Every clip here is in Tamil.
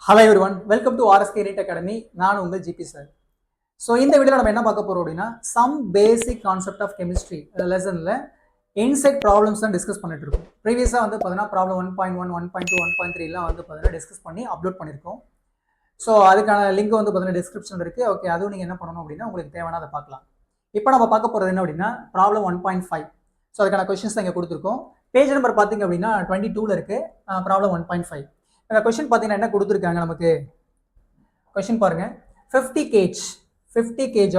Hello everyone, welcome to RSK NEET academy. நான் உங்கள் ஜிபி சார். ஸோ இந்த வீடியோவில் நம்ம என்ன பார்க்க போகிறோம் அப்படின்னா, some basic concept of chemistry லெசனில் இன்செக்ட் ப்ராப்ளம்ஸ் தான் டிஸ்கஸ் பண்ணிட்டு இருக்கோம். ப்ரீவியஸாக வந்து பார்த்தீங்கன்னா ப்ராப்ளம் 1.1, 1.2, 1.3 வந்து பார்த்தீங்கன்னா டிஸ்கஸ் பண்ணி அப்லோட் பண்ணியிருக்கோம். ஸோ அதுக்கான லிங்க் வந்து பார்த்தீங்கன்னா டிஸ்கிரிப்ஷன் இருக்குது. ஓகே, அதுவும் நீங்கள் என்ன பண்ணணும் அப்படின்னா உங்களுக்கு தேவையான அதை பார்க்கலாம். இப்போ நம்ம பார்க்க போகிறது என்ன அப்படின்னா ப்ராப்ளம் 1.5. ஸோ அதுக்கான கொஸ்டின்ஸ் தான் இங்கே கொடுத்துருக்கோம். பேஜ் நம்பர் பார்த்தீங்க அப்படின்னா 22 இருக்குது. ப்ராப்ளம் 1.5. இந்த கொஸ்டின் பார்த்தீங்கன்னா என்ன கொடுத்துருக்காங்க நமக்கு? கொஸ்டின் பாருங்க. 50 kg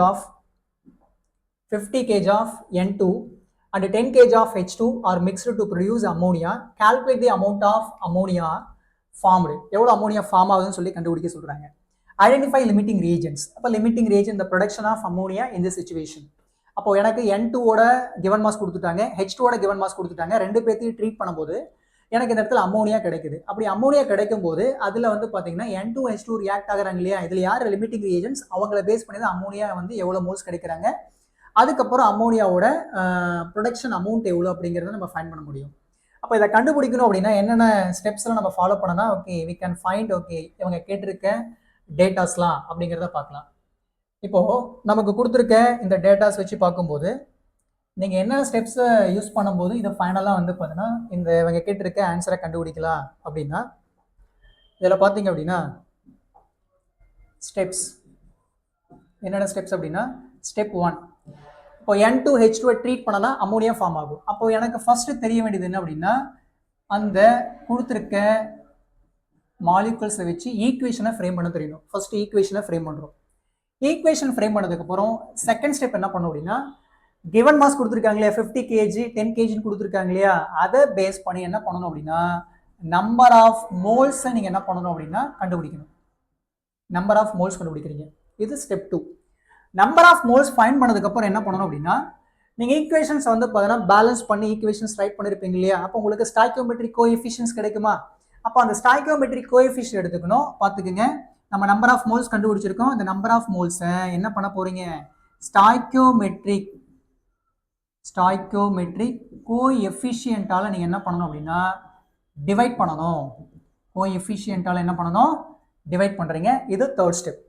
of N2 and 10 kg of H2 are mixed to produce ammonia. Calculate the amount of ammonia formed. எவ்வளவு அமோனியா ஃபார்ம் ஆகுதுன்னு சொல்லி கண்டுபிடிக்க சொல்றாங்க. Identify limiting reagents. அப்போ limiting reagent the production of ammonia in this situation. அப்போ எனக்கு N2 ஓட given mass கொடுத்துட்டாங்க, H2 ஓட given mass கொடுத்துட்டாங்க. ரெண்டு பேர்த்தையும் ட்ரீட் பண்ணும்போது எனக்கு இந்த இடத்துல அமோனியா கிடைக்குது. அப்படி அமோனியா கிடைக்கும் போது அதுல வந்து பாத்தீங்கன்னா N2 H2 ரியாக்ட் ஆகுறாங்க இல்லையா, இதுல யார் லிமிட்டிங் ரியேஜன்ஸ், அவங்கள பேஸ் பண்ணி தான் அமோனியா வந்து எவ்வளவு மோல்ஸ் கிடைக்கிறாங்க, அதுக்கப்புறம் அமோனியாவோட ப்ரொடக்ஷன் அமௌண்ட் எவ்வளோ அப்படிங்கிறத நம்ம ஃபைண்ட் பண்ண முடியும். அப்போ இதை கண்டுபிடிக்கணும் அப்படின்னா என்னென்ன ஸ்டெப்ஸ்லாம் நம்ம ஃபாலோ பண்ணனா okay we can find okay இவங்க கேட்டிருக்க டேட்டாஸ்லாம் அப்படிங்கிறத பார்க்கலாம். இப்போ நமக்கு கொடுத்துருக்க இந்த டேட்டாஸ் வச்சு பார்க்கும்போது நீங்கள் என்ன ஸ்டெப்ஸை யூஸ் பண்ணும்போது இதை ஃபைனலாக வந்து பார்த்தீங்கன்னா இந்த இவங்க கேட்டிருக்க ஆன்சரை கண்டுபிடிக்கலாம் அப்படின்னா இதில் பார்த்தீங்க அப்படின்னா ஸ்டெப்ஸ் என்னென்ன ஸ்டெப்ஸ் அப்படின்னா ஸ்டெப் 1. இப்போ N2 H2 ட்ரீட் பண்ணனா அமோனியா ஃபார்ம் ஆகும். அப்போ எனக்கு ஃபர்ஸ்ட் தெரிய வேண்டியது என்ன அப்படின்னா அந்த கொடுத்துருக்க மாலிகுல்ஸை வச்சு ஈக்குவேஷனை ஃப்ரேம் பண்ண தெரியணும். ஃபர்ஸ்ட் ஈக்குவேஷனை ஃப்ரேம் பண்ணுறோம். ஈக்குவேஷன் ஃப்ரேம் பண்ணதுக்கப்புறம் செகண்ட் ஸ்டெப் என்ன பண்ணோம் அப்படின்னா கிவன் மாஸ் கொடுத்துருக்காங்க இல்லையா, 50 kg 10 kg கொடுத்துருக்காங்க இல்லையா, அதை பேஸ் பண்ணி என்ன பண்ணணும் அப்படின்னா நம்பர் ஆஃப் மோல்ஸை நீங்கள் என்ன பண்ணணும் அப்படின்னா கண்டுபிடிக்கணும். நம்பர் ஆஃப் மோல்ஸ் கண்டுபிடிக்கிறீங்க. இது step 2. Number of moles find பண்ணதுக்கப்புறம் என்ன பண்ணணும் அப்படின்னா நீங்கள் ஈக்குவேஷன்ஸ் வந்து பார்த்தீங்கன்னா பேலன்ஸ் பண்ணி ஈக்குவேஷன்ஸ் ரைட் பண்ணியிருப்பீங்க இல்லையா, அப்போ உங்களுக்கு ஸ்டாய்கியோமெட்ரிக் கோஎஃபிஷியன்ஸ் கிடைக்குமா? அப்போ அந்த ஸ்டாய்கியோமெட்ரிக் கோஎஃபிஷியன்ட் எடுத்துக்கணும். பார்த்துக்குங்க, நம்ம நம்பர் ஆஃப் மோல்ஸ் கண்டுபிடிச்சிருக்கோம். இந்த நம்பர் ஆஃப் மோல்ஸை என்ன பண்ண போறீங்க, ஸ்டாய்கியோமெட்ரிக் கோஎஃபிஷியன்ட்டால நீங்கள் என்ன பண்ணணும் அப்படின்னா டிவைட் பண்ணணும். கோஎஃபிஷியன்ட்டால என்ன பண்ணணும், டிவைட் பண்ணுறீங்க. இது தேர்ட் ஸ்டெப்.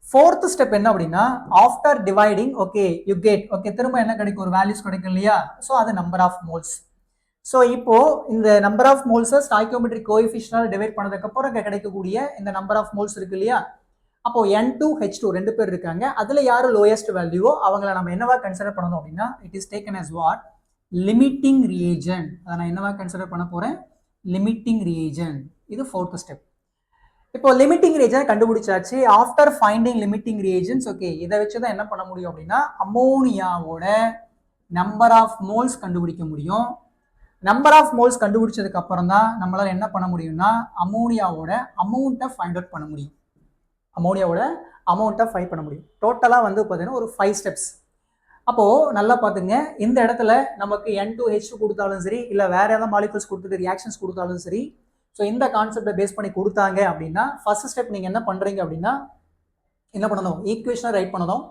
ஃபோர்த் ஸ்டெப் என்ன அப்படின்னா after dividing okay you get okay திரும்ப என்ன கிடைக்கும், ஒரு வேல்யூஸ் கிடைக்கும் இல்லையா, ஸோ அது நம்பர் ஆஃப் மோல்ஸ். ஸோ இப்போ இந்த நம்பர் ஆஃப் மோல்ஸை ஸ்டாய்கியோமெட்ரிக் கோஎஃபிஷியன்ட்டால டிவைட் பண்ணதுக்கப்புறம் கிடைக்கக்கூடிய இந்த நம்பர் ஆஃப் மோல்ஸ் இருக்கு இல்லையா, அப்போ N2 H2 ரெண்டு பேர் இருக்காங்க. அதுல யாரு லோயஸ்ட் வேல்யூவோ அவங்கள நம்ம என்னவா கன்சிடர் பண்ணணும் அப்படின்னா it is taken as what limiting reagent. அதை நான் என்னவா கன்சிடர் பண்ண போறேன், லிமிட்டிங் ரியேஜன்ட். இது ஃபோர்த் ஸ்டெப். இப்போ லிமிட்டிங் ரியேஜன்ட் கண்டுபிடிச்சாச்சு. After finding limiting reagents okay இதை வச்சு தான் என்ன பண்ண முடியும் அப்படின்னா அமோனியாவோட நம்பர் ஆஃப் மோல்ஸ் கண்டுபிடிக்க முடியும். நம்பர் ஆஃப் மோல்ஸ் கண்டுபிடிச்சதுக்கு அப்புறம் தான் நம்மளால என்ன பண்ண முடியும்னா அமோனியாவோட அமௌண்ட்டை ஃபைண்ட் அவுட் பண்ண முடியும். அமோனியாவோட அமௌண்ட்டை ஃபைண்ட் பண்ண முடியும். டோட்டலாக வந்து பார்த்தீங்கன்னா ஒரு 5 ஸ்டெப்ஸ். அப்போது நல்லா பார்த்துங்க, இந்த இடத்துல நமக்கு N2 H2 கொடுத்தாலும் சரி, இல்லை வேற ஏதாவது மாலிகுல்ஸ் கொடுத்துட்டு ரியாக்ஷன்ஸ் கொடுத்தாலும் சரி, ஸோ இந்த கான்செப்டை பேஸ் பண்ணி கொடுத்தாங்க அப்படின்னா ஃபர்ஸ்ட் ஸ்டெப் நீங்கள் என்ன பண்ணுறீங்க அப்படின்னா என்ன பண்ணணும், ஈக்குவேஷனை ரைட் பண்ணணும்.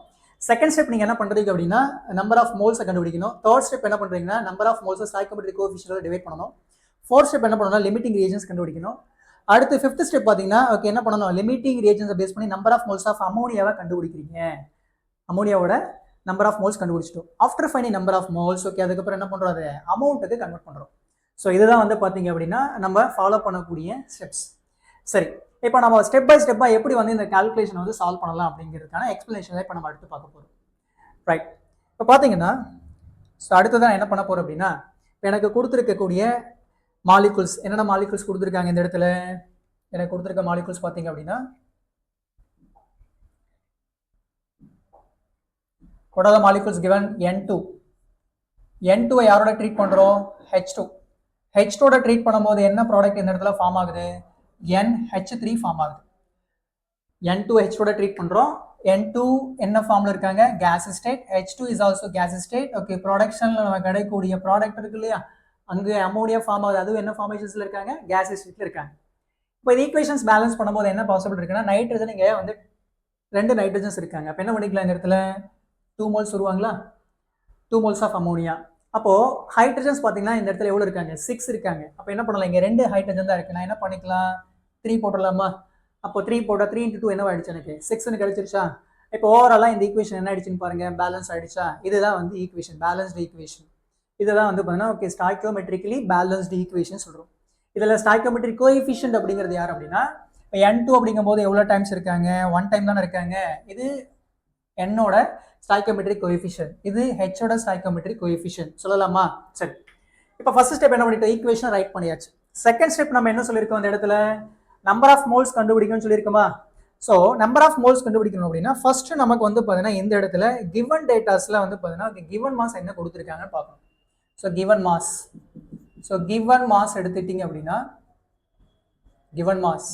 செகண்ட் ஸ்டெப் நீங்கள் என்ன பண்ணுறீங்க அப்படின்னா நம்பர் ஆஃப் மோல்ஸை கண்டுபிடிக்கணும். தேர்ட் ஸ்டெப் என்ன பண்ணுறீங்கன்னா நம்பர் ஆஃப் மோல்ஸை ஸ்டாய்கியோமெட்ரிக் கோஎஃபிஷியன்ட்டால டிவைட் பண்ணணும். ஃபோர்த் ஸ்டெப் என்ன பண்ணணும், லிமிட்டிங் ரியேஜன்ஸ் கண்டுபிடிக்கணும். அடுத்து ஃபிஃப்த் ஸ்டெப் பார்த்தீங்கன்னா ஓகே என்ன பண்ணணும், லிமிட்டிங் ரியேஜன்ஸை பேஸ் பண்ணி நம்பர் ஆஃப் மோல்ஸ் ஆஃப் அமோனியாவை கண்டுபிடிக்கிறீங்க. அமோனியாவோட நம்பர் ஆஃப் மோல்ஸ் கண்டுபிடிச்சிட்டோம். After finding number of moles okay அதுக்கப்புறம் என்ன பண்ணுறோம், அதை அமௌண்ட்டுக்கு கன்வெர்ட் பண்ணுறோம். ஸோ இதுதான் வந்து பார்த்தீங்க அப்படின்னா நம்ம ஃபாலோ பண்ணக்கூடிய ஸ்டெப்ஸ். சரி, இப்போ நம்ம ஸ்டெப் பை ஸ்டெப்பாக எப்படி வந்து இந்த கால்குலேஷன் வந்து சால்வ் பண்ணலாம் அப்படிங்கிறதுக்கான எக்ஸ்பிளனேஷன் இப்போ நம்ம அடுத்து பார்க்க போகிறோம். ரைட், இப்போ பார்த்தீங்கன்னா ஸோ அடுத்ததான் என்ன பண்ண போகிறோம் அப்படின்னா இப்போ எனக்கு கொடுத்துருக்கக்கூடிய மாலிகுல்ஸ் என்னென்ன மாலிகுல்ஸ் கொடுத்துருக்காங்க இந்த இடத்துல எனக்கு கொடுத்துருக்க மாலிகுல்ஸ் பார்த்தீங்க அப்படின்னா what are the molecules given N2 N2 யாரோட ட்ரீட் பண்றோம், H2 H2 ஓட ட்ரீட் பண்ணும்போது என்ன ப்ராடக்ட் இந்த இடத்துல ஃபார்ம் ஆகுது, NH3 ஃபார்ம் ஆகுது. N2 H2 ஓட ட்ரீட் பண்றோம். N2 என்ன ஃபார்ம்ல இருக்காங்க, gas state. H2 is also gas state. Okay, ப்ரொடக்ஷன்ல நம்ம கிடைக்கக்கூடிய ப்ராடக்ட் இருக்கு இல்லையா, அங்கே அமோனியா ஃபார்ம் ஆகுது. அதுவும் என்ன ஃபார்மேஷன்ஸ்ல இருக்காங்க, கேஸ் ஸ்டேட்ல இருக்காங்க. இப்போ இந்த ஈக்குவேஷன்ஸ் பேலன்ஸ் பண்ணும்போது என்ன பாசிபிள் இருக்குன்னா நைட்ரஜன் இங்கே வந்து 2 நைட்ரஜன்ஸ் இருக்காங்க. அப்போ என்ன பண்ணிக்கலாம், இந்த இடத்துல 2 மோல்ஸ் வருவாங்களா, 2 மோல்ஸ் ஆஃப் அமோனியா. அப்போ ஹைட்ரஜன்ஸ் பார்த்தீங்கன்னா இந்த இடத்துல எவ்வளோ இருக்காங்க, 6 இருக்காங்க. அப்போ என்ன பண்ணலாம், இங்கே 2 ஹைட்ரஜன் தான் இருக்கு. நான் என்ன பண்ணிக்கலாம், த்ரீ போட்டுடலாமா? அப்போ த்ரீ போட்டால் 3 × 2 என்ன ஆயிடுச்சு எனக்கு 6ன்னு கிடைச்சிருச்சா? இப்போ ஓவராலாக இந்த ஈக்குவேஷன் என்ன ஆயிடுச்சுன்னு பாருங்க, பேலன்ஸ் ஆயிடுச்சா? இதுதான் வந்து ஈக்குவேஷன், பேலன்ஸ்டு ஈக்குவேஷன். இதெல்லாம் வந்து பார்த்தீங்கன்னா ஓகே ஸ்டாய்க்கியோமெட்ரிக்கலி பேலன்ஸ்டு ஈக்குவேஷன் சொல்கிறோம். இதில் ஸ்டாய்க்கியோமெட்ரிக் கோஎஃபிஷியன்ட் அப்படிங்கிறது யார் அப்படின்னா, இப்போ N2 அப்படிங்கும் போது எவ்வளோ டைம்ஸ் இருக்காங்க? 1 டைம் தானே இருக்காங்க. இது N-ஓட ஸ்டாய்க்கியோமெட்ரிக் கோஎஃபிஷியன்ட், இது H-ஓட ஸ்டாய்க்கியோமெட்ரிக் கோஎஃபிஷியன்ட் சொல்லலாமா? சரி, இப்போ ஃபர்ஸ்ட் ஸ்டெப் என்ன பண்ணிட்டோம், ஈக்குவேஷன் ரைட் பண்ணியாச்சு. செகண்ட் ஸ்டெப் நம்ம என்ன சொல்லியிருக்கோம் அந்த இடத்துல, நம்பர் ஆஃப் மோல்ஸ் கண்டுபிடிக்கணும்னு சொல்லியிருக்கோமா? ஸோ நம்பர் ஆஃப் மோல்ஸ் கண்டுபிடிக்கணும் அப்படின்னா ஃபர்ஸ்ட் நமக்கு வந்து பார்த்தீங்கன்னா இந்த இடத்துல கிவன் டேட்டாஸ்ல வந்து பார்த்தீங்கன்னா கிவன் மாஸ் என்ன கொடுத்துருக்காங்கன்னு பார்க்கணும். ஸோ கிவன் மாஸ் எடுத்துட்டீங்க அப்படின்னா கிவன் மாஸ்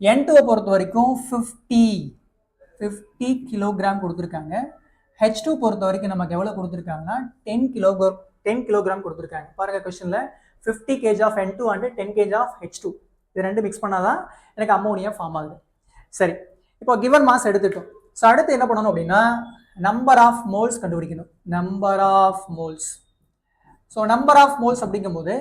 N2 பொறுத்த வரைக்கும் 50 கிலோகிராம் கொடுத்துருக்காங்க. H2 பொறுத்த வரைக்கும் நமக்கு எவ்வளோ கொடுத்துருக்காங்கன்னா 10 கிலோகிராம் கொடுத்துருக்காங்க. பாருங்க கொஸ்டின்ல 50 kg of N2 and 10 kg of H2 இது ரெண்டு மிக்ஸ் பண்ணாதான் எனக்கு அம்மோனியா ஃபார்ம் ஆகுது. சரி, இப்போ கிவன் மாஸ் எடுத்துட்டோம். ஸோ அடுத்து என்ன பண்ணணும் அப்படின்னா நம்பர் ஆஃப் மோல்ஸ் கண்டுபிடிக்கணும். Number of moles. So number of moles அப்படிங்கும்போது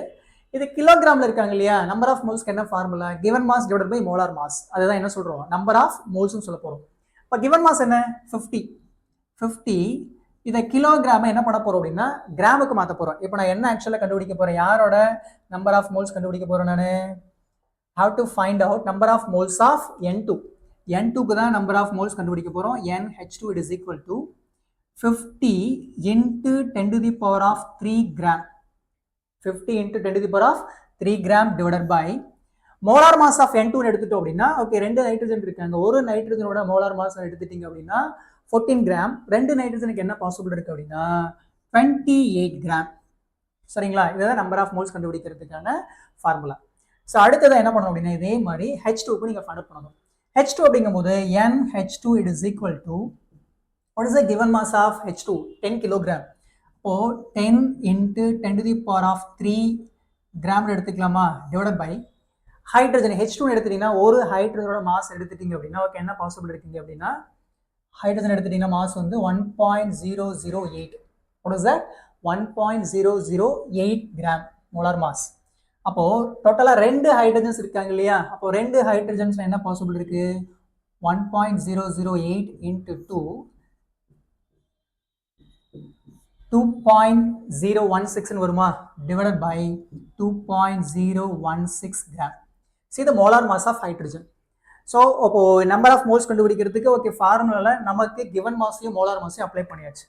இது கிலோகிராம்ல இருக்காங்க இல்லையா, நம்பர் ஆஃப் மோல்ஸ்க்கு என்ன formula, given mass divided by molar mass. அதுதான் என்ன சொல்றோம், நம்பர் ஆஃப் மோல்ஸ்னு சொல்ல போறோம். இப்போ கிவன் மாஸ் என்ன 50, இதை கிலோகிராம என்ன பண்ண போறோம் அப்படின்னா கிராமுக்கு மாற்ற போறோம். இப்போ நான் என்ன ஆக்சுவலாக கண்டுபிடிக்க போறேன், யாரோட நம்பர் ஆஃப் மோல்ஸ் கண்டுபிடிக்க போறேன் நான், how to find out number of moles of N2. N2க்கு தான் நம்பர் ஆஃப் மோல்ஸ் கண்டுபிடிக்க போறோம். NH2 it is equal to 50 into 10 to the power of 3 gram. 50 into 10 to the power of 3 gram divided by molar mass of N2 எடுத்துட்டோம் அப்படின்னா ஓகே, ரெண்டு நைட்ரஜன் இருக்காங்க, ஒரு நைட்ரஜனோட மோலார் மாஸ் எடுத்துட்டீங்க அப்படின்னா 14 கிராம், ரெண்டு நைட்ரஜனுக்கு என்ன பாசிபிள் இருக்கு அப்படின்னா 28 கிராம். சரிங்களா, இதுதான் நம்பர் ஆஃப் மோல்ஸ் கண்டுபிடிக்கிறதுக்கான ஃபார்முலா. ஸோ அடுத்ததை என்ன பண்ணணும் அப்படின்னா இதே மாதிரி H2க்கு நீங்கள் ஃபைண்ட் அவுட் பண்ணணும். H2 அப்படிங்கும்போது NH2 it is equal to what is the given mass of H2, 10 kilogram. இப்போ 10 into 10 to the power of 3 gram எடுத்துக்கலாமா, டிவைடட் பை ஹைட்ரஜன் H2 எடுத்துட்டீங்கன்னா ஒரு ஹைட்ரஜனோட மாஸ் எடுத்துட்டீங்க அப்படின்னா ஓகே என்ன பாசிபிள் இருக்கீங்க அப்படின்னா ஹைட்ரஜன் எடுத்துட்டீங்கன்னா மாஸ் வந்து 1.008. what is that, 1.008 gram molar mass. அப்போ டோட்டலா ரெண்டு ஹைட்ரஜன்ஸ் இருக்காங்க இல்லையா, அப்போ ரெண்டு ஹைட்ரஜன்ஸ் என்ன பாசிபிள் இருக்கு 1.008 into 2.016 வருமா, divided by 2.016 gram. See the molar mass of hydrogen. So அப்போ number of moles கண்டுபிடிக்கிறதுக்கு ஓகே ஃபார்முலால நமக்கு given மாஸையும் molar மாஸையும் அப்ளை பண்ணியாச்சு.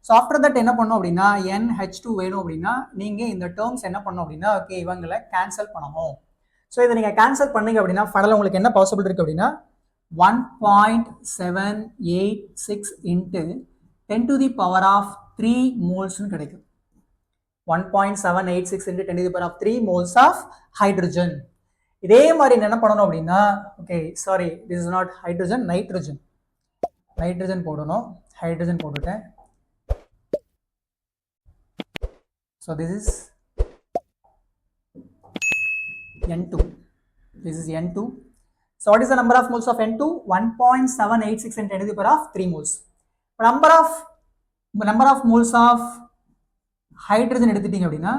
ஸோ ஆஃப்டர் தட் என்ன பண்ணோம் அப்படின்னா NH2 வேணும் அப்படின்னா நீங்கள் இந்த டேர்ம்ஸ் என்ன பண்ணணும் அப்படின்னா ஓகே இவங்களை கேன்சல் பண்ணணும். ஸோ இதை நீங்கள் கேன்சல் பண்ணீங்க அப்படின்னா ஃபைனலாக உங்களுக்கு என்ன பாசிபிள் இருக்குது அப்படின்னா 1.786 into 10 to the power of 3 மோல்ஸ்னு கிடைக்கும். 1.786 into 10 to the power of 3 moles of hydrogen. இதே மாதிரி என்ன பண்ணணும் அப்படின்னா okay sorry this is not hydrogen, nitrogen போடணும், ஹைட்ரஜன் போட்டுட்டேன். So this is N2. This is N2. So what is the number of moles of N2? 1.786 and 10 to the power of 3 moles. Number of moles of hydrogen எடுத்துட்டீங்க அப்படின்னா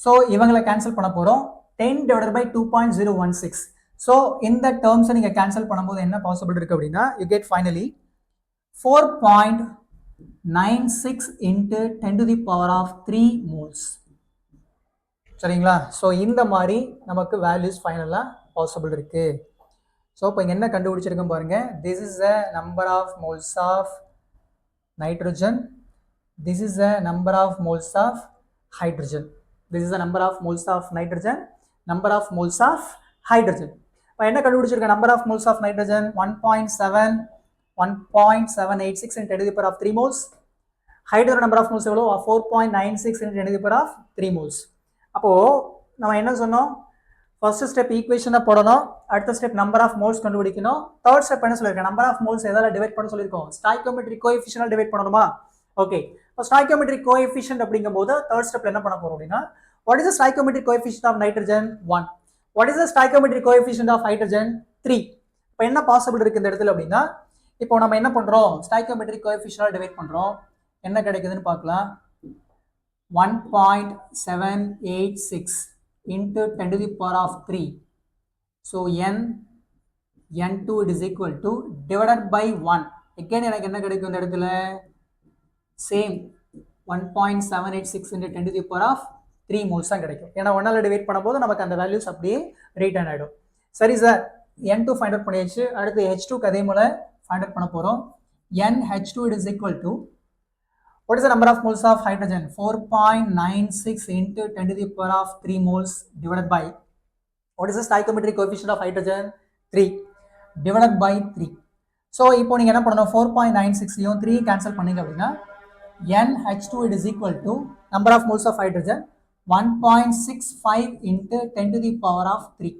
so இவங்களை கேன்சல் பண்ண போறோம் 10 divided by 2.016. so இந்த டேர்ம்ஸை நீங்க கேன்சல் பண்ணும்போது என்ன பாசிபிள் இருக்கு அப்படின்னா you get finally 4.96 into 10 to the power of 3 moles. சரிங்களா, ஸோ இந்த மாதிரி நமக்கு வேல்யூஸ் ஃபைனலாக பாசிபிள் இருக்கு. ஸோ இப்போ இங்கே என்ன கண்டுபிடிச்சிருக்கோம் பாருங்க, this is a number of moles of nitrogen, this is a number of moles of hydrogen, this is a number of moles of nitrogen, number of moles of hydrogen. இப்போ என்ன கண்டுபிடிச்சிருக்க number of moles of nitrogen 1.786 into 10 to the power of 3 moles. Hydrogen number of moles எவ்வளோ 4.96 into 10 to the power of 3 moles. அப்போ நம்ம என்ன சொன்னோம், ஃபர்ஸ்ட் ஸ்டெப் ஈக்குவேஷனை போடணும், அடுத்த ஸ்டெப் நம்பர் ஆஃப் மோல்ஸ் கண்டுபிடிக்கணும், தேர்ட் ஸ்டெப் என்ன சொல்லியிருக்கேன் நம்பர் ஆஃப் மோல்ஸ் எதால டிவைட் பண்ண சொல்லியிருக்கோம், ஸ்டாய்க்கியோமெட்ரிக் கோஎஃபிஷியன்ட் டிவைட் பண்ணணுமா. ஓகே, இப்போ ஸ்டாய்க்கியோமெட்ரிக் கோஎஃபிஷியன்ட் அப்படிங்கும்போது தேர்ட் ஸ்டெப்ல என்ன பண்ண போறோம் அப்படின்னா what is the stoichiometric coefficient of nitrogen 1, what is the stoichiometric coefficient of hydrogen 3. இப்போ என்ன பாசிபிள் இருக்கு இந்த இடத்துல அப்படின்னா இப்போ நம்ம என்ன பண்றோம் ஸ்டாய்க்கியோமெட்ரிக் கோஎஃபிஷியன்ட் டிவைட் பண்றோம், என்ன கிடைக்குதுன்னு பார்க்கலாம். 1.786 into 10 to the power of 3. So n2 it is equal to divided by 1. again எனக்கு என்ன கிடைக்கும் இந்த இடத்துல same 1.786 into 10 to the power of 3 moles தான் கிடைக்கும். ஏன்னா 1ஆல் டிவைட் பண்ணும்போது நமக்கு அந்த வேல்யூஸ் அப்படியே ரிட்டர்ன் ஆகிடும். சரி சார், n2 ஃபைண்ட் அவுட் பண்ணியாச்சு. அடுத்து h2க்கு அதே போல் ஃபைண்ட் அவுட் பண்ண போகிறோம். NH2 it is equal to, what is the number of moles of hydrogen? 4.96 into 10 to the power of 3 moles divided by, what is the stoichiometric coefficient of hydrogen? 3 divided by 3. So இப்போ நீங்க என்ன பண்ணணும், 4.96யும் 3 கேன்சல் பண்ணீங்க அப்படின்னா NH2 it is equal to number of moles of hydrogen 1.65 into 10 to the power of 3.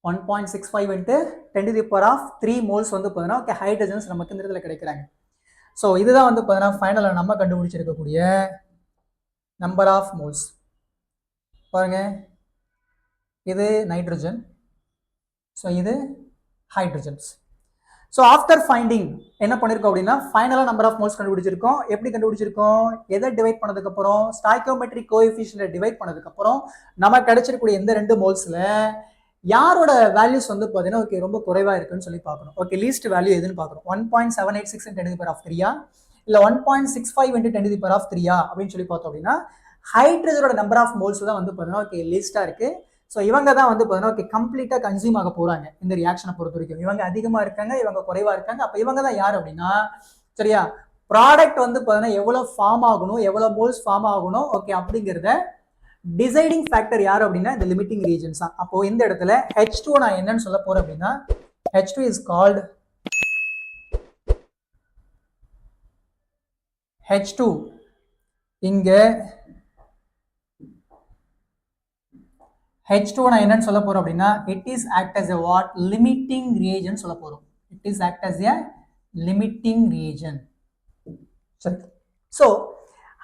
1.65 into 10 to the power of 3 moles வந்து பார்த்தீங்கன்னா ஓகே ஹைட்ரஜன்ஸ் நமக்கு இந்த இடத்துல கிடைக்கிறாங்க. ஸோ இதுதான் வந்து பார்த்தீங்கன்னா ஃபைனலாக நம்ம கண்டுபிடிச்சிருக்கக்கூடிய நம்பர் ஆஃப் மோல்ஸ். பாருங்க, இது நைட்ரஜன், ஸோ இது ஹைட்ரஜன்ஸ். ஸோ ஆஃப்டர் ஃபைண்டிங் என்ன பண்ணியிருக்கோம் அப்படின்னா ஃபைனலாக நம்பர் ஆஃப் மோல்ஸ் கண்டுபிடிச்சிருக்கோம். எப்படி கண்டுபிடிச்சிருக்கோம், எதை டிவைட் பண்ணதுக்கப்புறம் ஸ்டாய்கியோமெட்ரிக் கோஎஃபிஷியன்ட்டை டிவைட் பண்ணதுக்கப்புறம் நமக்கு கிடைச்சிருக்கக்கூடிய இந்த 2 மோல்ஸில் யாரோட வேல்யூஸ் வந்து பார்த்தீங்கன்னா ஓகே ரொம்ப குறைவாக இருக்குன்னு சொல்லி பார்க்கணும். ஓகே லீஸ்ட் வேல்யூ எதுன்னு பார்க்கணும். 1.786 into 10 to the power of 3 இல்லை 1.65 into 10 to the power of 3 அப்படின்னு சொல்லி பார்த்தோம் அப்படின்னா ஹைட்ரஜனோட நம்பர் ஆஃப் மோல்ஸ் தான் வந்து பார்த்தீங்கன்னா ஓகே லீஸ்ட்டாக இருக்குது. ஸோ இவங்க தான் வந்து பார்த்தீங்கன்னா ஓகே கம்ப்ளீட்டாக கன்சியூம் ஆக போகிறாங்க இந்த ரியாக்ஷனை பொறுத்த வரைக்கும். இவங்க அதிகமாக இருக்காங்க, இவங்க குறைவாக இருக்காங்க. அப்போ இவங்க தான் யார் அப்படின்னா, சரியா, ப்ராடக்ட் வந்து பார்த்தீங்கன்னா எவ்வளோ ஃபார்ம் ஆகணும், எவ்வளோ மோல்ஸ் ஃபார்ம் ஆகணும் ஓகே அப்படிங்கிறத டிசைடிங் ஃபேக்டர் யார் அப்படின்னா இந்த லிமிட்டிங் ரீஜன்ஸ் தான். அப்போ இந்த இடத்துல H2 நான் என்னன்னு சொல்ல போறேன் அப்படின்னா H2 is called H2. இங்க H2 நான் என்னன்னு சொல்ல போறோம் அப்படின்னா it is act as a what limiting reagent சொல்ல போறோம். it is act as a limiting reagent. சரி, ஸோ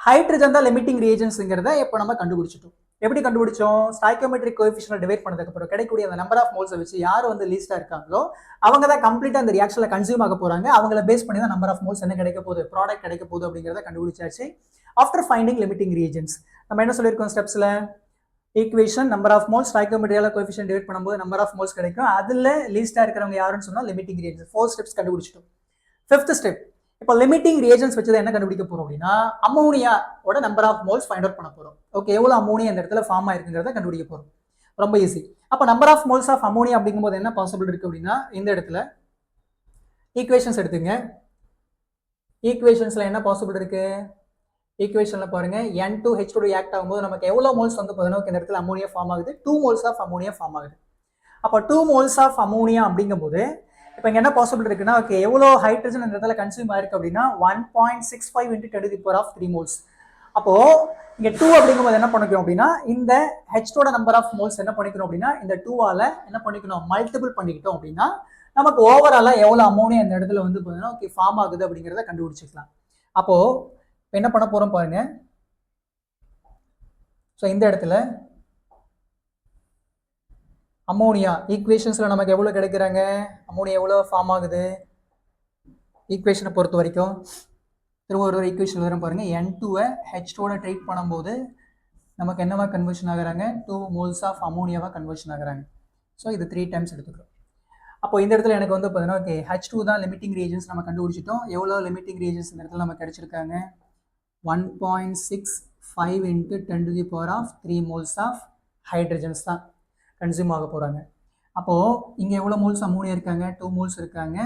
ஹைட்ரஜன் தான் லிமிட்டிங் ரியேஜன்ஸ்ங்கிறத இப்போ நம்ம கண்டுபிடிச்சிட்டோம். எப்படி கண்டுபிடிச்சோம், ஸ்டாய்கியோமெட்ரிக் கோஎஃபிஷியன்ட் டிவைட் பண்ணதுக்கு அப்புறம் கிடைக்கக்கூடிய அந்த நம்பர் ஆஃப் மோல்ஸை வச்சு யார் வந்து லீஸ்டா இருக்காங்களோ அவங்க தான் கம்ப்ளீட்டா அந்த ரியாக்ஷன்ல கன்சியூம் ஆக போறாங்க. அவங்கள பேஸ் பண்ணி தான் நம்பர் ஆஃப் மோல்ஸ் என்ன கிடைக்க போகுது, ப்ராடக்ட் கிடைக்க போகுது அப்படிங்கிறத கண்டுபிடிச்சாச்சு. ஆஃப்டர் ஃபைண்டிங் லிமிட்டிங் ரியேஜன்ஸ் நம்ம என்ன சொல்லியிருக்கோம் ஸ்டெப்ஸ்ல, ஈக்குவேஷன் நம்பர் ஆஃப் மோல்ஸ் ஸ்டாய்கியோமெட்ரியால கோஎஃபிஷியன்ட் டிவைட் பண்ணும்போது நம்பர் ஆஃப் மோல்ஸ் கிடைக்கும். அதுல லீஸ்டா இருக்கிறவங்க யாருன்னு சொன்னா லிமிட்டிங் ரியேஜன்ஸ். 4 ஸ்டெப்ஸ் கண்டுபிடிச்சிட்டோம். 5th ஸ்டெப், இப்போ லிமிட்டிங் ரியேஜன்ஸ் வச்சு என்ன கண்டுபிடிக்க போறோம் அப்படின்னா அமோனியாவோட number of moles find out பண்ண போறோம். ஓகே, எவ்வளவு அமோனியா இந்த இடத்துல ஃபார்ம் ஆயிருக்குங்கிறத கண்டுபிடிக்க போறோம். ரொம்ப ஈஸி. அப்போ number of moles of ammonia அப்படிங்கும்போது என்ன பாசிபிள் இருக்கு அப்படின்னா இந்த இடத்துல ஈக்குவேஷன்ஸ் எடுத்துங்க. ஈக்குவேஷன்ஸ்ல என்ன பாசிபிள் இருக்கு, ஈக்குவேஷன்ல பாருங்க N2H2 ரியாக்ட் ஆகும்போது நமக்கு எவ்வளவு மோல்ஸ் வந்து பார்த்தீங்கன்னா இந்த இடத்துல அமோனியா ஃபார்ம் ஆகுது, 2 மோல்ஸ் ஆஃப் அமோனியா ஃபார்ம் ஆகுது. அப்போ 2 மோல்ஸ் ஆஃப் அமோனியா அப்படிங்கும்போது இப்போ இங்கே என்ன பாசிபிள் இருக்குன்னா ஓகே எவ்வளோ ஹைட்ரஜன் இந்த இடத்துல கன்சியூம் ஆயிருக்கு அப்படின்னா 1.65 into 10 to the power of 3 moles. அப்போ இங்கே 2 அப்படிங்கும்போது என்ன பண்ணிக்கணும் அப்படின்னா இந்த H2 நம்பர் ஆஃப் மோல்ஸ் என்ன பண்ணிக்கணும் அப்படின்னா இந்த 2ஆல என்ன பண்ணிக்கணும் மல்டிபிள் பண்ணிக்கிட்டோம் அப்படின்னா நமக்கு ஓவராலா எவ்வளோ அமோனியா இந்த இடத்துல வந்து பார்த்தீங்கன்னா ஓகே ஃபார்ம் ஆகுது அப்படிங்கிறத கண்டுபிடிச்சிக்கலாம். அப்போ இப்போ என்ன பண்ண போறோம் பாருங்க. ஸோ இந்த இடத்துல அமோனியா ஈக்குவேஷன்ஸ்ல நமக்கு எவ்வளோ கிடைக்கிறாங்க, அமோனியா எவ்வளோ ஃபார்ம் ஆகுது ஈக்குவேஷனை பொறுத்த வரைக்கும். திரும்ப ஒரு ஈக்குவேஷன் வரும் பாருங்க, N2-ஐ H2-ஓட ட்ரீட் பண்ணும்போது நமக்கு என்னவா கன்வர்ஷன் ஆகுறாங்க, 2 மோல்ஸ் ஆஃப் அமோனியாவா கன்வர்ஷன் ஆகுறாங்க. ஸோ இது 3 டைம்ஸ் எடுத்துக்கிறோம். அப்போ இந்த இடத்துல எனக்கு வந்து பார்த்தீங்கன்னா ஓகே H2 தான் லிமிட்டிங் ரீஜன்ஸ் நம்ம கண்டுபிடிச்சிட்டோம். எவ்வளோ லிமிட்டிங் ரீஜன்ஸ் இந்த இடத்துல நமக்கு கிடைச்சிருக்காங்க, 1.65 into 10 to the power of 3 moles of hydrogens தான் கன்சியூம் ஆக போகிறாங்க. அப்போது இங்கே எவ்வளோ மோல்ஸ் அமோனியா இருக்காங்க, 2 மோல்ஸ் இருக்காங்க.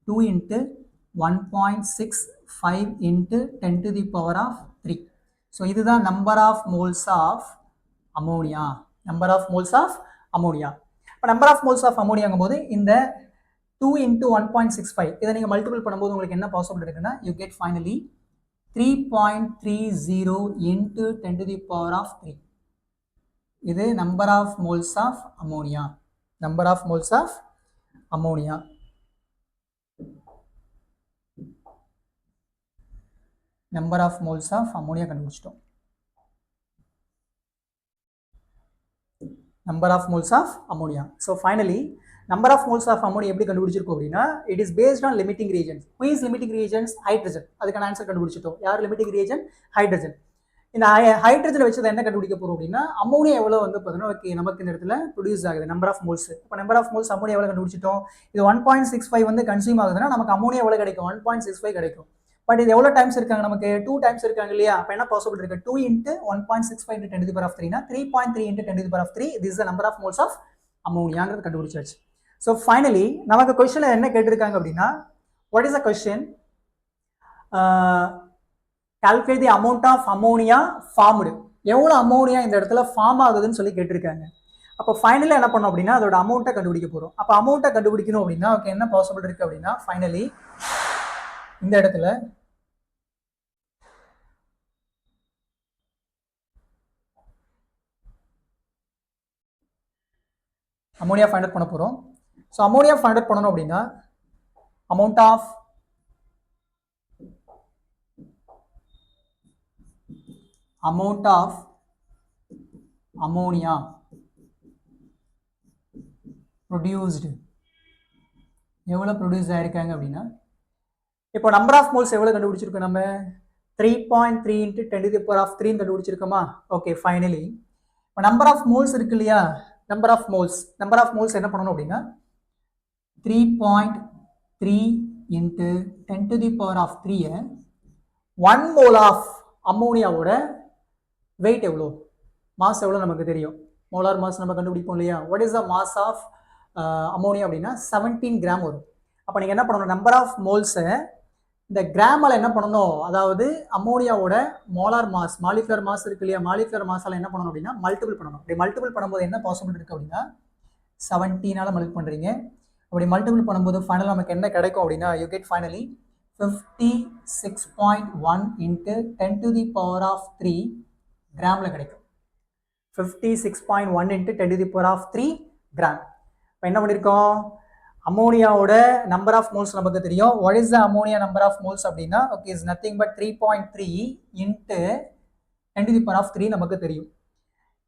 2 into 1.65 into 10 to the power of 3. So இதுதான் number of moles of ammonia, number of moles of ammonia. இப்போ நம்பர் ஆஃப் மோல்ஸ் ஆஃப் அமோனியாங்கும் போது இந்த 2 into 1.65 இதை நீங்கள் மல்டிபிள் பண்ணும்போது உங்களுக்கு என்ன பாசிபிள் இருக்குன்னா you get finally 3.30 into 10 to the power of 3. இது number of moles of ammonia, number of moles of ammonia. Number of moles of ammonia கண்டுபிடிச்சிட்டோம். Number of moles of ammonia. So finally number of moles of ammonia எப்படி கண்டுபிடிச்சிருக்கோம் அப்படின்னா it is based on limiting reagents. Who is limiting reagents, hydrogen. அதுக்கான ஆன்சர் கண்டுபிடிச்சிட்டோம். யார் லிமிட்டிங் ரீஜன், ஹைட்ரஜன். இந்த ஹைட்ரஜன் வச்சதை என்ன கண்டுபிடிக்க போறோம் அப்படின்னா அமோனியா எவ்வளவு வந்து பார்த்தீங்கன்னா ஓகே நமக்கு இந்த இடத்துல ப்ரொடியூஸ் ஆகுது நம்பர் ஆஃப் மோல்ஸ். இப்போ நம்பர் ஆஃப் மோல்ஸ் அமோனியா எவ்வளவு கண்டுபிடிச்சிட்டோம். இது 1.65 வந்து கன்சியூம் ஆகுதுன்னா நமக்கு அமோனியா எவ்வளவு கிடைக்கும் 1.65 கிடைக்கும். பட் இது எவ்வளவு டைம்ஸ் இருக்காங்க நமக்கு 2 டைம்ஸ் இருக்காங்க இல்லையா. அப்போ என்ன பாசிபிள் இருக்கு 2 into 1.65 into 10 to the power of 3 னா 3.3 into 10 to the power of 3 this is the number of moles of அமோனியாங்கிறது கண்டுபிடிச்சாச்சு. ஸோ ஃபைனலி நமக்கு கொஸ்டின்ல என்ன கேட்டிருக்காங்க அப்படின்னா what is the question? Calculate the amount of ammonia formed. எவ்வளவு அமோனியா இந்த இடத்துல ஃபார்ம் ஆகுதுன்னு சொல்லி கேட்டிருக்காங்க. அப்போ ஃபைனலி என்ன பண்ணோம் அப்படின்னா அதோட அமௌண்ட்டை கண்டுபிடிக்க போறோம். அப்போ அமௌண்ட்டை கண்டுபிடிக்கணும் அப்படின்னா ஓகே என்ன பாசிபிள் இருக்கு அப்படின்னா ஃபைனலி இந்த இடத்துல அமோனியா ஃபைண்ட் அவுட் பண்ண போறோம். ஸோ அமோனியா ஃபைண்ட் அவுட் பண்ணணும் அப்படின்னா அமௌண்ட் ஆஃப் ammonia produced எவ்வளவு ப்ரொடியூஸ் ஆயிருக்காங்க அப்படின்னா இப்போ நம்பர் ஆஃப் மோல்ஸ் எவ்வளவு கண்டுபிடிச்சிருக்கோம் நம்ம 3.3 into 10 to the power of 3 கண்டுபிடிச்சிருக்கோமா. ஓகே ஃபைனலி இப்போ நம்பர் ஆஃப் மோல்ஸ் இருக்கு இல்லையா நம்பர் ஆஃப் மோல்ஸ் என்ன பண்ணணும் அப்படின்னா 3.3 into 10 to the power of 3 1 mole of அமோனியாவோட வெயிட் எவ்வளோ மாஸ் எவ்வளோ நமக்கு தெரியும். மோலார் மாஸ் நம்ம கண்டுபிடிப்போம் இல்லையா. What is the mass of ammonia அப்படின்னா 17 கிராம் வரும். அப்போ நீங்கள் என்ன பண்ணணும் நம்பர் ஆஃப் மோல்ஸை இந்த கிராமால் என்ன பண்ணணும் அதாவது அமோனியாவோட மோலார் மாஸ் மாலிகுலர் மாஸ் இருக்கு இல்லையா மாலிகுலர் மாஸால் என்ன பண்ணணும் அப்படின்னா மல்டிபிள் பண்ணணும். அப்படி மல்டிபிள் பண்ணும்போது என்ன பாசிபிள் இருக்குது அப்படின்னா 17ஆல் மல்டிபிள் பண்ணுறீங்க. அப்படி மல்டிபிள் பண்ணும்போது ஃபைனல் நமக்கு என்ன கிடைக்கும் அப்படின்னா you get finally 56.1 into 10 to the power of 3 கிராம்ல கிடைக்கும். 56.1 into 10 to the power of 3 gram. இப்போ என்ன பண்ணியிருக்கோம் அமோனியாவோட நம்பர் ஆஃப் மோல்ஸ் நமக்கு தெரியும். What is the ammonia number of moles அப்படின்னா okay is nothing but 3.3 into 10 to the power of 3 நமக்கு தெரியும்.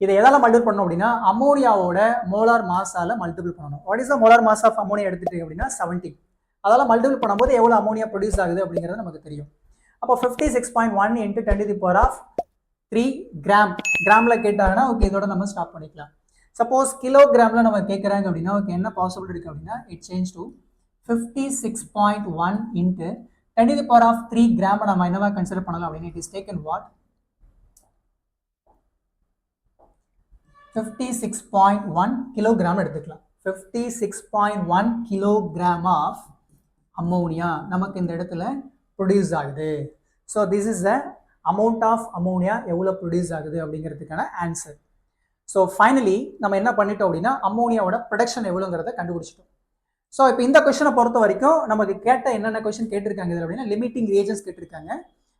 இதை எதால மல்டிபிள் பண்ணணும் அப்படின்னா அமோனியாவோட மோலார் மாஸால மல்டிபிள் பண்ணணும். What is the molar mass of ammonia எடுத்துட்டு அப்படின்னா 17. அதெல்லாம் மல்டிபிள் பண்ணும்போது எவ்வளோ அமோனியா ப்ரொடியூஸ் ஆகுது அப்படிங்கிறது நமக்கு தெரியும். அப்போ 56.1 into 10 to the power of 3 கிராம்ல கேட்டாங்கன்னா ஓகே இதோட நம்ம ஸ்டாப் பண்ணிக்கலாம். சப்போஸ் கிலோகிராம்ல நம்ம கேட்குறாங்க அப்படின்னா ஓகே என்ன பாசிபிள் இருக்கு அப்படின்னா it change to 56.1 into 10 to the power of 3 gram நம்ம என்னவா கன்சிடர் பண்ணலாம் அப்படின்னா it is taken what 56.1 kilogram எடுத்துக்கலாம். 56.1 கிலோகிராம் ஆஃப் அமோனியா நமக்கு இந்த இடத்துல ப்ரொடியூஸ் ஆகுது. So this is the amount of ammonia எவ்வளோ ப்ரொடியூஸ் ஆகுது அப்படிங்கிறதுக்கான ஆன்சர். ஸோ ஃபைனலி நம்ம என்ன பண்ணிட்டோம் அப்படின்னா அமோனியாவோட ப்ரொடக்ஷன் எவ்வளோங்கிறத கண்டுபிடிச்சிட்டோம். ஸோ இப்போ இந்த கொஸ்டினை பொறுத்த வரைக்கும் நமக்கு கேட்ட என்னென்ன கொஸ்டின் கேட்டிருக்காங்க இதில் அப்படின்னா லிமிட்டிங் ரியேஜன்ஸ் கேட்டிருக்காங்க.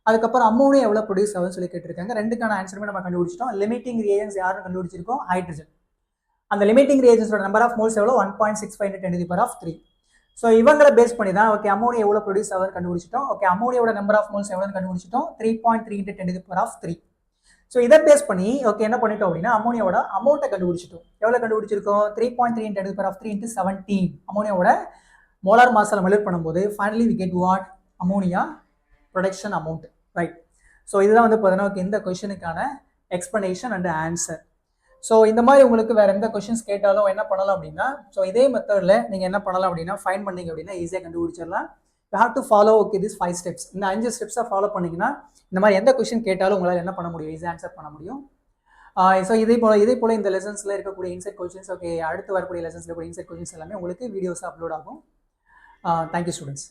அதுக்கப்புறம் அமோனியா எவ்வளோ ப்ரொடியூஸ் ஆகுதுன்னு சொல்லி கேட்டிருக்காங்க. ரெண்டுக்கான ஆன்சருமே நம்ம கண்டுபிடிச்சிட்டோம். லிமிட்டிங் ரியேஜன்ஸ் யாரும் கண்டுபிடிச்சிருக்கோம் ஹைட்ரஜன். அந்த லிமிட்டிங் ரியேஜன்ஸோட நம்பர் ஆஃப் மோல்ஸ் எவ்வளோ 1.65 into 10 to the power of 3. So இவங்களை பேஸ் பண்ணி தான் ஓகே அமோனியா எவ்வளோ ப்ரொடியூஸ் ஆகுதுன்னு கண்டுபிடிச்சிட்டோம். ஓகே அமோனியாவோட நம்பர் ஆஃப் மோல்ஸ் எவ்வளோன்னு கண்டுபிடிச்சிட்டோம் 3.3 into 10 to the power of 3. So இதை பேஸ் பண்ணி ஓகே என்ன பண்ணிட்டோம் அப்படின்னா அமோனியாவோட அமௌண்ட்டை கண்டுபிடிச்சிட்டோம். எவ்வளோ கண்டுபிடிச்சிருக்கோம் 3.3 into 10 to the power of 3 into 17 அமோனியாவோட மோலார் மாஸால் மெல்ட் பண்ணும்போது finally we get what ammonia production amount right. So இதுதான் வந்து பார்த்தீங்கன்னா ஓகே இந்த கொஷனுக்கான எக்ஸ்பிளனேஷன் அண்ட் ஆன்சர். ஸோ இந்த மாதிரி உங்களுக்கு வேறு எந்த கொஷின்ஸ் கேட்டாலும் என்ன பண்ணலாம் அப்படின்னா ஸோ இதே மெத்தடில் நீங்கள் என்ன பண்ணலாம் அப்படின்னா ஃபைன் பண்ணிங்க அப்படின்னா ஈஸியாக கண்டுபிடிச்சிடலாம். You have to follow okay this 5 steps. இந்த 5 ஸ்டெப்ஸை ஃபாலோ பண்ணிங்கன்னா இந்த மாதிரி எந்த கொஷின் கேட்டாலும் உங்களால் என்ன பண்ண முடியும் ஈஸியாக ஆன்சர் பண்ண முடியும். ஸோ இதே போல் இந்த லெசன்ஸில் இருக்கக்கூடிய இன்சைட் கொஷின்ஸ் ஓகே அடுத்து வரக்கூடிய லெசன்ஸில் இருக்கக்கூடிய இன்சைட் கொஷின்ஸ் எல்லாமே உங்களுக்கு வீடியோஸ் அப்லோட் ஆகும். Thank you students.